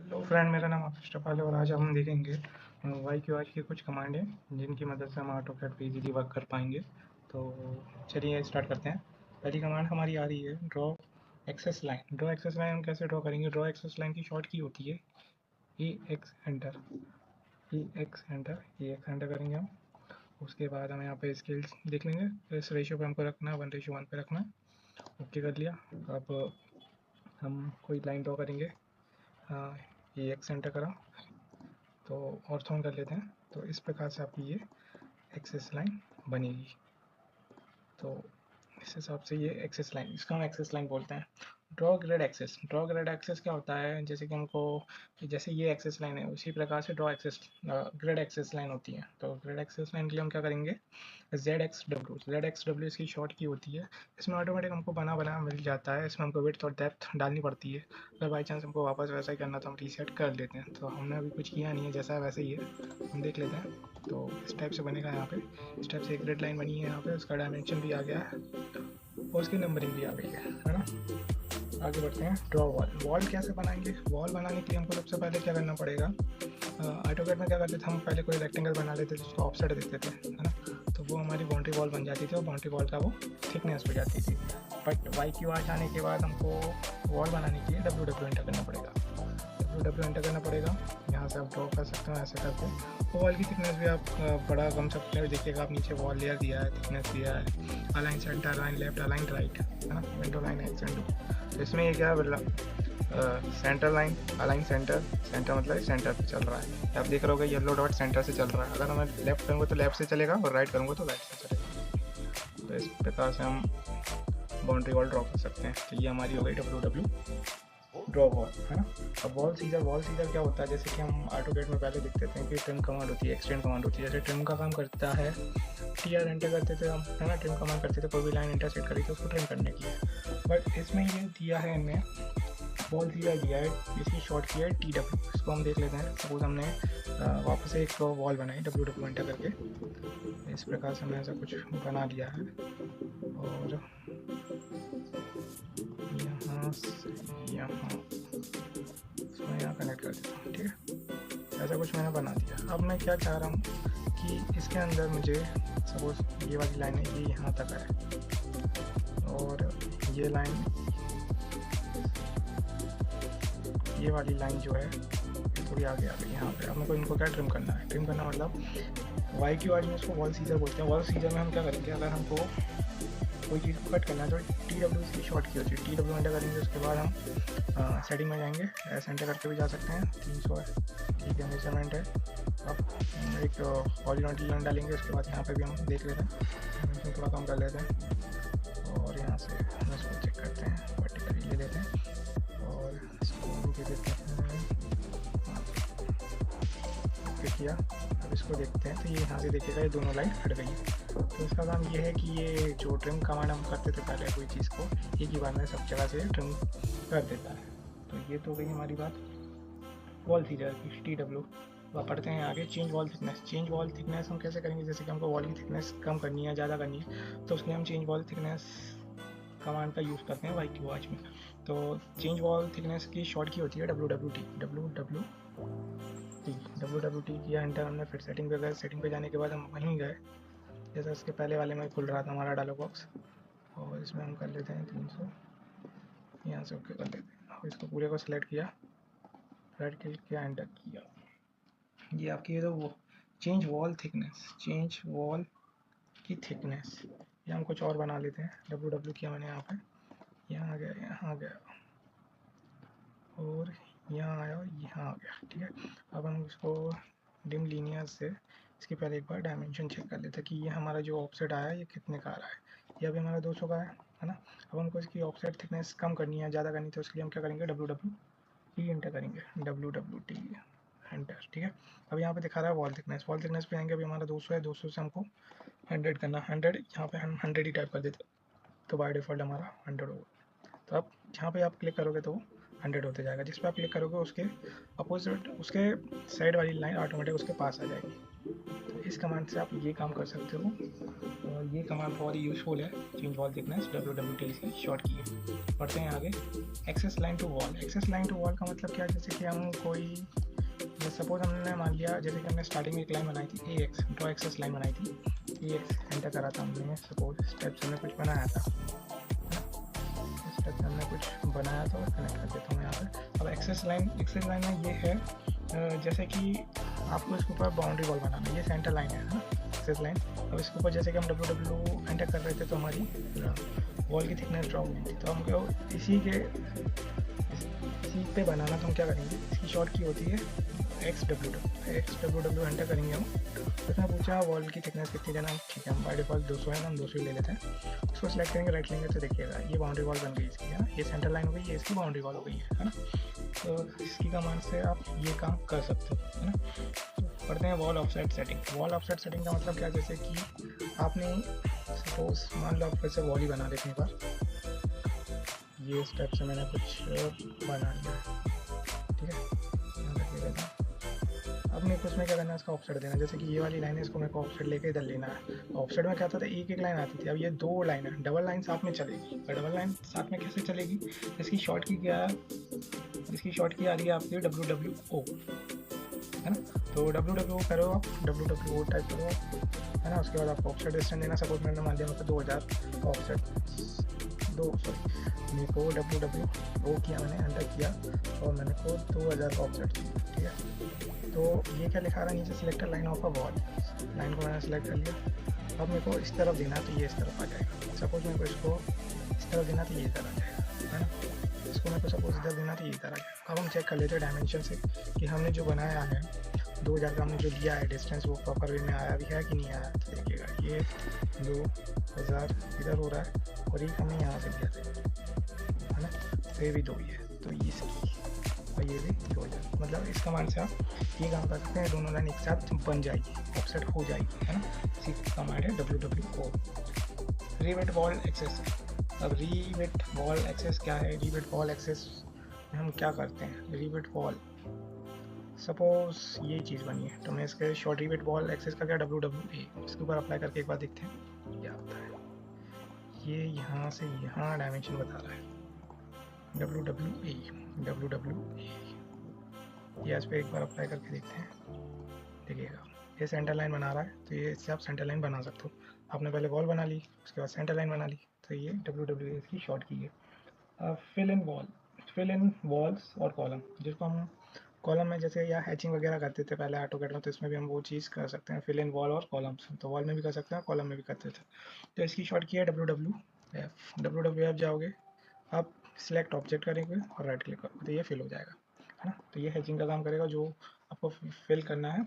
Hello friend, मेरा नाम आकाश टपाल है और आज हम देखेंगे वाई क्यू आज की कुछ कमांड हैं जिनकी मदद से हम ऑटोकैड पे इजीली वर्क कर पाएंगे। तो चलिए स्टार्ट करते हैं। पहली कमांड हमारी आ रही है draw axis line. Draw axis line हम कैसे ड्रॉ करेंगे? ड्रॉ एक्सेस लाइन की शॉर्ट की होती है E X enter. E X enter करेंगे हम। उसके बाद हम यहाँ पे स्केल्स देख लेंगे। इस रेशियो पे हमको रखना है 1:1 पे रखना है। ओके कर लिया। अब हम कोई लाइन ड्रॉ करेंगे। ई एक्स एंटर करा तो ऑर्थोन कर लेते हैं। तो इस प्रकार से आपकी ये एक्सेस लाइन बनेगी। तो इस हिसाब से ये एक्सेस लाइन, इसका हम एक्सेस लाइन बोलते हैं। Draw grid axis. Draw grid axis क्या होता है? जैसे कि हमको, जैसे ये एक्सेस लाइन है उसी प्रकार से draw axis grid axis line होती है। तो ग्रिड एक्सेस लाइन के लिए हम क्या करेंगे? जेड एक्स डब्ल्यू इसकी शॉर्ट की होती है। इसमें ऑटोमेटिक हमको बना बना मिल जाता है। इसमें हमको विड्थ और डेप्थ डालनी पड़ती है। अगर बाई चांस हमको वापस वैसा ही करना तो हम रीसेट कर लेते हैं। तो हमने अभी कुछ किया नहीं है, जैसा है वैसे ही है, हम देख लेते हैं। तो इस टाइप से बनेगा यहाँ पे। इस टाइप से एक ग्रिड लाइन बनी है यहाँ पे, उसका डायमेंशन भी आ गया है और उसकी नंबरिंग भी आ गई है ना। आगे बढ़ते हैं। Draw wall. वॉल कैसे बनाएंगे? वॉल बनाने के लिए हमको सबसे पहले क्या करना पड़ेगा? ऑटोकैड में क्या करते थे हम? पहले कोई रेक्टेंगल बना लेते थे, उसको ऑफसेट देते थे, है ना। तो वो हमारी बाउंड्री वॉल बन जाती थी और बाउंड्री वॉल का वो थिकनेस हो जाती थी। बट वाई क्यू आर आने के बाद हमको वॉल बनाने के लिए डब्ल्यू डब्ल्यू एंटर करना पड़ेगा। डब्ल्यू डब्ल्यू एंटर करना पड़ेगा। यहाँ से आप ड्रॉ कर सकते हो ऐसे करके। वॉल की थिकनेस भी आप बड़ा कम सकते हो। देखिएगा आप नीचे वॉल लेयर दिया है, थिकनेस दिया है, align centre, align left, align right, है ना, विंडो लाइन एक्स विंडो। तो इसमें ये क्या है? Centre line, align centre. Centre मतलब सेंटर पे चल रहा है। आप देख रहे हो येलो डॉट सेंटर से चल रहा है। अगर मैं लेफ्ट करूँगा तो लेफ्ट से चलेगा और राइट करूँगा तो राइट से चलेगा। तो इस प्रकार से हम बाउंड्री वॉल ड्रॉ कर सकते हैं। तो ये हमारी हो गई डब्ल्यू डब्ल्यू ड्रॉ वॉल, है ना। अब वॉल सीजर। वॉल सीजर क्या होता है? जैसे कि हम ऑटोकैड में पहले देखते थे कि ट्रिम कमांड होती है, एक्सटेंड कमांड होती है। जैसे ट्रिम का काम करता है, टी आर एंटर करते थे हम, है ना। ट्रिम कमांड करते थे, कोई भी लाइन इंटरसेक्ट करी तो उसको ट्रिम करने की है। बट इसमें ये दिया है इनने, वॉल सीजर दिया है, इसकी शॉर्ट की है टी डब्ल्यू। इसको हम देख लेते हैं। सपोज हमने वापस से एक वॉल बनाई डब्ल्यू डब्ल्यू एंटर करके। इस प्रकार से हमने ऐसा कुछ बना लिया है और यहाँ से यहाँ इसको यहाँ कनेक्ट कर देता हूँ, ठीक है। ऐसा कुछ मैंने बना दिया। अब मैं क्या चाह रहा हूँ कि इसके अंदर मुझे सपोज ये वाली लाइन है, ये यहाँ तक है और ये लाइन, ये वाली लाइन जो है थोड़ी आगे आ गई यहाँ पे। अब मेरे को इनको क्या ट्रिम करना है? ट्रिम करना मतलब वाई क्यू आज में इसको वॉल सीजर बोलते हैं। वॉल सीजर में हम क्या करेंगे? अगर हमको कोई चीज़ को कट करना है तो टी डब्ल्यू इसकी शॉर्ट की होती है। टी डब्ल्यू एंटर करेंगे, उसके बाद हम सेटिंग में जाएंगे, एस एंटर करके भी जा सकते हैं। 300 है, ठीक है, मेजरमेंट है। अब एक हॉरिजॉन्टल लाइन डालेंगे, उसके बाद यहाँ पे भी हम देख लेते हैं, थोड़ा कम कर लेते हैं और यहाँ से हम इसको चेक करते हैं, वर्टिकली ले लेते हैं और इसको भी देते हैं। किया। अब इसको देखते हैं तो ये यहाँ से देखिएगा ये दोनों लाइन हट गई। तो इसका काम ये है कि ये जो ट्रिम कमांड हम करते थे पहले, कोई चीज़ को एक ही बार में सब जगह से ट्रिम कर देता है। तो ये तो हो गई हमारी बात वॉल सीजर की, टी डब्ल्यू। अब पढ़ते हैं आगे। Change wall thickness. Change wall thickness हम कैसे करेंगे? जैसे कि हमको वॉल की थिकनेस कम करनी है, ज़्यादा करनी है, तो उसके हम चेंज वॉल थिकनेस कमांड का यूज़ करते हैं वाई क्यू आज में। तो चेंज वॉल थिकनेस की शॉर्ट की होती है W W T. W W T किया एंटर हमने। फिर सेटिंग पे गए। सेटिंग पे जाने के बाद हम वहीं गए, जैसा इसके पहले वाले में खुल रहा था हमारा डायलॉग बॉक्स, और इसमें हम कर लेते हैं 300, यहाँ से ओके कर लेते हैं। और इसको पूरे को सिलेक्ट किया, राइट क्लिक किया, एंटर किया। ये आपकी है तो change wall thickness, change wall की थिकनेस। ये हम कुछ और बना लेते हैं। डब्ल्यू डब्ल्यू किया मैंने यहाँ पे, यहाँ आ गया, यहाँ गया और यहाँ आया और यहाँ आ गया, ठीक है। अब हम इसको डिम लीनियर से इसके पहले एक बार डायमेंशन चेक कर लेते हैं कि ये हमारा जो ऑफसेट आया है ये कितने का आ रहा है। ये अभी हमारा 200 का है ना। अब हमको इसकी ऑफसेट थिकनेस कम करनी है, ज़्यादा करनी है, तो उसके लिए हम क्या करेंगे? डब्ल्यू डब्ल्यू टी एंटर करेंगे, डब्ल्यू डब्ल्यू टी एंटर, ठीक है। अब यहाँ पे दिखा रहा है वॉल थिकनेस। वॉल थिकनेस पे आएंगे, अभी हमारा 200 है, 200 से हमको 100 करना। 100 यहाँ पे हम 100 ही टाइप कर देते, तो बाय डिफ़ॉल्ट हमारा 100 होगा। तो अब जहाँ पे आप क्लिक करोगे तो 100 होते जाएगा। जिस पर आप क्लिक करोगे उसके अपोजिट, उसके साइड वाली लाइन ऑटोमेटिक उसके पास आ जाएगी। तो इस कमांड से आप ये काम कर सकते हो, और ये कमांड बहुत ही यूजफुल है। चेंज वॉल थिकनेस WWT इसकी शॉर्ट की है। पढ़ते हैं आगे। Axis line to wall. Axis line to wall का मतलब क्या है, जैसे कि हम कोई, सपोज हमने मान लिया जैसे कि हमने स्टार्टिंग में एक लाइन बनाई थी AX, ड्रॉ एक्सेस लाइन बनाई थी, AX एंटर करा था हमने, सपोज स्टेप्स हमने कुछ बनाया था, स्टेप्स हमने कुछ बनाया था और कनेक्ट कर देता हूँ यहाँ पर। अब एक्सेस लाइन में ये है जैसे कि आपको इसके ऊपर बाउंड्री वॉल बनाना है, ये सेंटर लाइन है ना एक्सेस लाइन। अब इसके ऊपर जैसे कि हम WW एंटर कर रहे थे तो हमारी वॉल की थिकनेस ड्रॉ हुई थी, तो हमको इसी पे बनाना, तो हम क्या करेंगे, इसकी शॉर्ट की होती है XWW एंटर करेंगे हम। तो इसमें पूछा वॉल की थिकनेस कितनी देना, ठीक है हम बाय डिफॉल्ट 200 है ना, हम 200 ले लेते हैं। उसको सिलेक्ट करेंगे, राइट लेंगे तो देखिएगा ये बाउंड्री वॉल बन गई इसकी, है ना, ये सेंटर लाइन हो गई, ये इसकी बाउंड्री वॉल हो गई है ना। तो इसकी कमांड से आप ये काम कर सकते हो, है ना। तो पढ़ते हैं wall offset setting. Wall offset setting का मतलब क्या, जैसे कि आपने सपोज मान लो आप वैसे वॉल ही बना देते हैं बार, ये स्टेप से मैंने कुछ बना लिया, ठीक है, अब मेरे को उसमें क्या करना है, इसका ऑफसेट देना। जैसे कि ये वाली लाइन है, इसको मेरे को ऑफसेट लेके इधर लेना है। ऑफसेट में क्या होता था, एक लाइन आती थी, अब ये 2 लाइन है, डबल लाइन साथ में चलेगी। और डबल लाइन साथ में कैसे चलेगी, इसकी शॉर्ट की क्या है, इसकी शॉर्ट की आ रही है आपकी WWO, है ना। तो WWO करो आप, WWO टाइप करो, है ना। उसके बाद आपको ऑफसेट डिस्टेंस देना, सपोज मैंने मान दिया मतलब 2000 ऑफसेट, मेरे को WWO किया, मैंने एंटर किया और मैंने को 2000 ऑफसेट, ठीक है। तो ये क्या लिखा रहा है नीचे, selector line of a wall, line को मैंने सेलेक्ट कर लिया। अब मेरे को इस तरफ देना तो ये इस तरफ आ जाएगा, सपोज मेरे को इसको इस तरफ देना तो ये इधर आ जाएगा, है ना। इसको मेरे को सपोज इधर देना तो ये इधर आ जाएगा। अब हम चेक कर लेते हैं डायमेंशन से कि हमने जो बनाया है 2000 का हमने जो लिया है डिस्टेंस, वो प्रॉपर वे में आया भी है कि नहीं आया। तो देखिएगा ये 2000 इधर हो रहा है और एक हमने यहाँ से लिया था, है ना। तो ये भी 2 ही है, तो इसकी और ये भी 2000, मतलब इस कमांड से आप ये काम कर सकते हैं, दोनों लाइन एक साथ बन जाएगी, ऑफसेट हो जाएगी, है ना। इसी कमांड है WWO। रीवेट wall access. अब रीवेट वॉल एक्सेस क्या है, रीवेट वॉल एक्सेस में हम क्या करते हैं, रीवेट वॉल सपोज ये चीज़ बनी है, तो मैं इसके शॉर्ट रीवेट वॉल एक्सेस का क्या WWA, इसके ऊपर अप्लाई करके एक बार देखते हैं क्या होता है। ये यहाँ से यहाँ डायमेंशन बता रहा है WWA, ये इस पर एक बार अप्लाई करके देखते हैं, देखिएगा ये सेंटर लाइन बना रहा है। तो ये इससे आप सेंटर लाइन बना सकते हो। आपने पहले वॉल बना ली, उसके बाद सेंटर लाइन बना ली, तो ये WWA की शॉर्ट की है। फिल इन वॉल्स और कॉलम, जिसको हम कॉलम में जैसे या हैचिंग वगैरह करते थे पहले ऑटोकैड में, तो इसमें भी हम वो चीज़ कर सकते हैं, फिल इन वॉल और कॉलम्स। तो वॉल में भी कर सकते हैं, कॉलम में भी करते थे। तो इसकी शॉर्ट की है WWF जाओगे, आप सिलेक्ट ऑब्जेक्ट करेंगे और राइट क्लिक करोगे तो ये फिल हो जाएगा, है ना। तो ये हैचिंग का काम करेगा, जो आपको फिल करना है,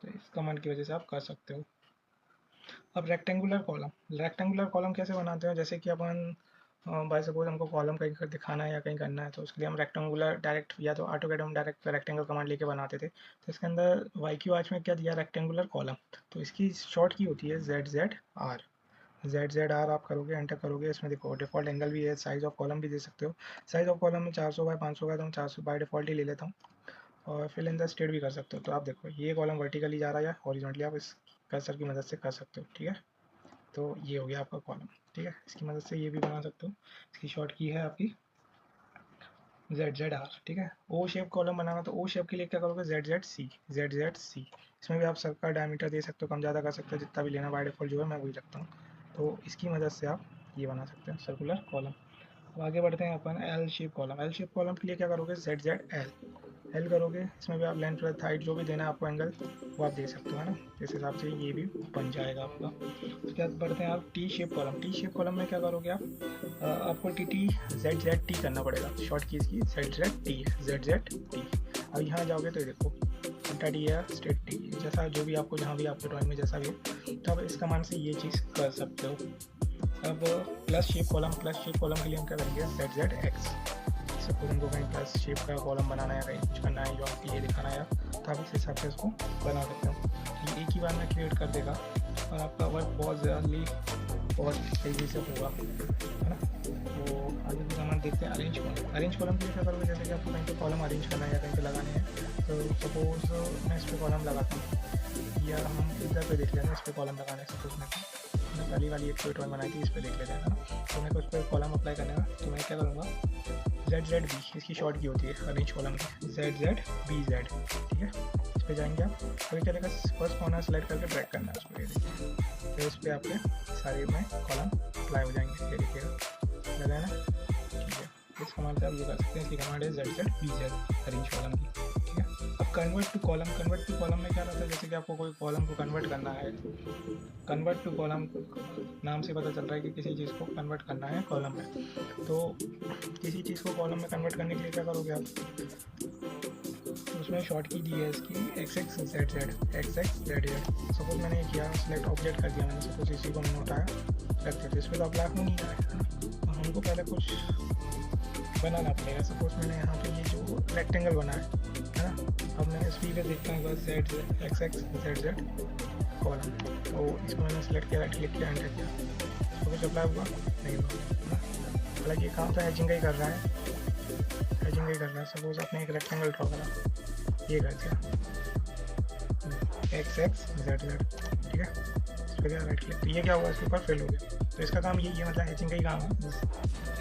तो इस कमांड की वजह से आप कर सकते हो। अब रेक्टेंगुलर कॉलम कैसे बनाते हैं, जैसे कि अपन बाय सपोज हमको कॉलम कहीं दिखाना है या कहीं करना है, तो उसके लिए हम रेक्टेंगुलर डायरेक्ट, या तो ऑटोकैड हम डायरेक्ट रेक्टेंगल कमांड लेके बनाते थे। तो इसके अंदर YQ आर्च में क्या दिया, रेक्टेंगुलर कॉलम। तो इसकी शॉर्ट की होती है ZZR आप करोगे, एंटर करोगे, इसमें देखो डिफॉल्ट एंगल भी है, साइज ऑफ कॉलम भी दे सकते हो। साइज ऑफ कॉलम में 400 बाय 500 का, तो हम 400 बाय डिफॉल्ट ही ले लेता हूँ। और फिल इन द स्टेट भी कर सकते हो। तो आप देखो ये कॉलम वर्टिकली जा रहा है या हॉरिजॉन्टली, आप इस कर्सर की मदद से कर सकते हो, ठीक है। तो ये हो गया आपका कॉलम, ठीक है। इसकी मदद से ये भी बना सकते हो। इसकी शॉर्ट की है आपकी ZZR, ठीक है। O शेप कॉलम बनाना, तो O शेप के लिए क्या करोगे, ZZC। इसमें भी आप सबका डायमीटर दे सकते हो, कम ज़्यादा कर सकते हो, जितना भी लेना, बाय डिफॉल्ट जो है मैं वही रखता हूँ। तो इसकी मदद से आप ये बना सकते हैं सर्कुलर कॉलम। अब आगे बढ़ते हैं अपन L शेप कॉलम के लिए क्या करोगे, ZZL करोगे। इसमें भी आप लेंथ विड्थ हाइट जो भी देना है आपको एंगल, वो आप दे सकते हो, है ना। इस हिसाब से ये भी बन जाएगा आपका। उसके बाद बढ़ते हैं आप T शेप कॉलम में क्या करोगे आप, आपको ZZT करना पड़ेगा। शॉर्ट की इसकी ZZT। अब यहाँ जाओगे तो देखो उल्टा टी है, स्ट्रेट टी, जैसा जो भी आपको जहाँ भी आपके ड्राइंग में जैसा भी है, तो आप इस कमांड से ये चीज़ कर सकते हो। अब प्लस शेप कॉलम के लिए हम क्या करेंगे, ZZX। सपोज हमको कहीं प्लस शेप का कॉलम बनाना है, कहीं कुछ करना है, जो आपको ये दिखाना है, तो आप इस हिसाब से इसको बना सकते हो। ये एक ही बार में क्रिएट कर देगा और आपका वर्क बहुत जल्दी बहुत तेज़ी से होगा, है ना। तो आगे भी कमांड देखते हैं अरेंज कॉलम के लिए क्या करोगे, जैसे कि आपको कहीं पे कॉलम अरेंज करना है या कहीं पे लगाने हैं, तो सपोज मैं इस पर कॉलम लगाता हूँ, या हम इधर पे देख लेते हैं, इस पर कॉलम लगाने से कुछ नहीं। मैंने पहली वाली एक ट्यूटोरियल बनाई थी, इस पर देख लेते हैं ना। तो मेरे को उस पर कॉलम अप्लाई करने का, तो मैं क्या करूँगा, ZZB, इसकी शॉर्ट की होती है अरेंज कॉलम की, ZZBZ, ठीक है। इस पर जाएंगे आप, तो क्या रहेगा, फर्स्ट कॉर्नर सेलेक्ट करके ड्रैग करना है उसको, ये देखिए। तो इस पर आपके सारे में कॉलम अप्लाई हो जाएंगे, ये देखिएगा, लगा है ना, ठीक है। इस कमांड से आप ये कर सकते हैं, इसकी कमांड है ZZBZ अरेंज कॉलम की, ठीक है। अब convert to column, convert to column में क्या रहता है, जैसे कि आपको कोई कॉलम को कन्वर्ट करना है, कन्वर्ट टू कॉलम नाम से पता चल रहा है कि किसी चीज़ को कन्वर्ट करना है कॉलम में। तो किसी चीज़ को कॉलम में कन्वर्ट करने के लिए क्या करोगे आप, उसमें शॉर्ट की दी है इसकी XXZZ। सपोज मैंने किया, सिलेक्ट ऑब्जेक्ट कर दिया मैंने, सपोज इसी को मैंने उठाया रखते थे, इस पर तो अप्लाई हो नहीं रहा है ना, तो हमको पहले कुछ बनाना पड़ेगा। सपोज मैंने यहाँ पे ये जो रेक्टेंगल बना है ना, अब मैं इस पे देखता हूँ बस XXZZ कॉलम, तो इसको मैंने सेलेक्ट किया, राइट क्लिक किया, एंटर किया, इसको कुछ अप्लाई हुआ नहीं हुआ ना। हालांकि ये काम तो हैचिंग का ही कर रहा है, हैचिंग का ही कर रहा है। सपोज आपने एक रेक्टेंगल ड्रॉ करा, ये कर दिया XXZZ, ठीक है। इस पर क्या राइट क्लिक, तो ये क्या हुआ, इसके ऊपर फिल हो गया। तो इसका काम यही है, मतलब हैचिंग का ही काम है,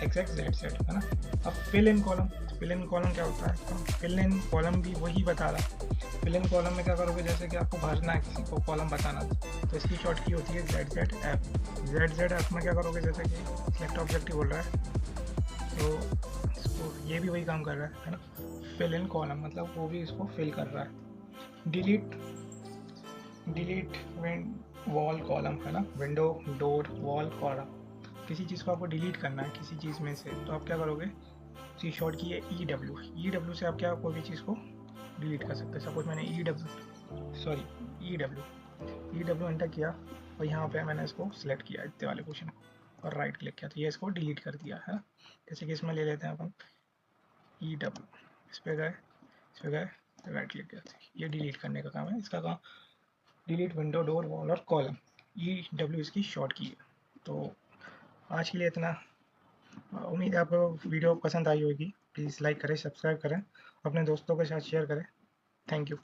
XXZZ, है ना। अब fill in column, fill in column क्या होता है, फिल इन कॉलम भी वही बता रहा। फिल इन कॉलम में क्या करोगे, जैसे कि आपको भरना है किसी को कॉलम बताना, तो इसकी शॉर्ट की होती है ZZF। ZZF में क्या करोगे, जैसे कि सिलेक्ट ऑब्जेक्ट ही बोल रहा है, तो इसको ये भी वही काम कर रहा है ना। फिल इन कॉलम मतलब वो भी इसको फिल कर रहा है। डिलीट वॉल कॉलम, है ना, विंडो डोर वॉल कॉलम। किसी चीज़ को आपको डिलीट करना है किसी चीज़ में से, तो आप क्या करोगे, इसकी शॉर्ट की है EW से आप क्या कोई भी चीज़ को डिलीट कर सकते हैं। सपोज मैंने EW एंटर किया, और यहाँ पे मैंने इसको सिलेक्ट किया इतने वाले क्वेश्चन को, और राइट क्लिक किया, तो ये इसको डिलीट कर दिया है। जैसे कि इसमें ले लेते हैं अपन EW, इस पर गए राइट क्लिक किया, ये डिलीट करने का काम है। इसका काम डिलीट विंडो डोर वॉल और कॉलम, EW इसकी शॉर्ट की है। तो आज के लिए इतना, उम्मीद है आपको वीडियो पसंद आई होगी। प्लीज़ लाइक करें, सब्सक्राइब करें, अपने दोस्तों के साथ शेयर करें। Thank you.